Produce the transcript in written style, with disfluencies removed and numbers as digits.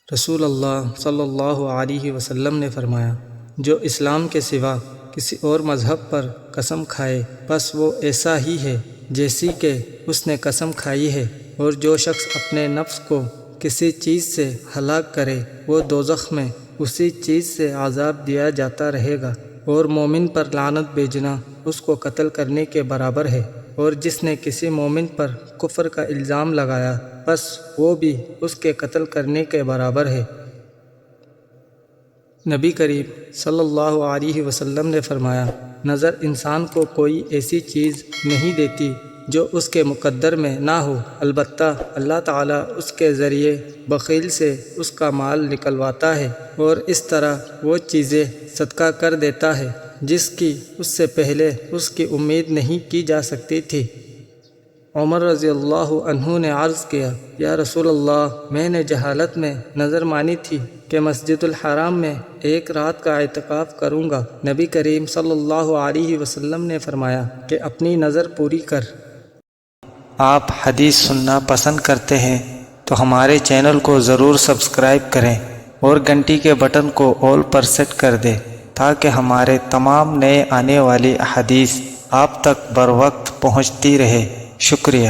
رسول اللہ صلی اللہ علیہ وسلم نے فرمایا، جو اسلام کے سوا کسی اور مذہب پر قسم کھائے بس وہ ایسا ہی ہے جیسی کہ اس نے قسم کھائی ہے، اور جو شخص اپنے نفس کو کسی چیز سے ہلاک کرے وہ دوزخ میں اسی چیز سے عذاب دیا جاتا رہے گا، اور مومن پر لعنت بھیجنا اس کو قتل کرنے کے برابر ہے، اور جس نے کسی مومن پر کفر کا الزام لگایا بس وہ بھی اس کے قتل کرنے کے برابر ہے۔ نبی کریم صلی اللہ علیہ وسلم نے فرمایا، نظر انسان کو کوئی ایسی چیز نہیں دیتی جو اس کے مقدر میں نہ ہو، البتہ اللہ تعالیٰ اس کے ذریعے بخیل سے اس کا مال نکلواتا ہے، اور اس طرح وہ چیزیں صدقہ کر دیتا ہے جس کی اس سے پہلے اس کی امید نہیں کی جا سکتی تھی۔ عمر رضی اللہ عنہ نے عرض کیا، یا رسول اللہ، میں نے جہالت میں نظر مانی تھی کہ مسجد الحرام میں ایک رات کا اعتکاف کروں گا۔ نبی کریم صلی اللہ علیہ وسلم نے فرمایا کہ اپنی نظر پوری کر۔ آپ حدیث سننا پسند کرتے ہیں تو ہمارے چینل کو ضرور سبسکرائب کریں اور گھنٹی کے بٹن کو آل پر سیٹ کر دیں تاکہ ہمارے تمام نئے آنے والی احادیث آپ تک بر وقت پہنچتی رہے۔ شکریہ۔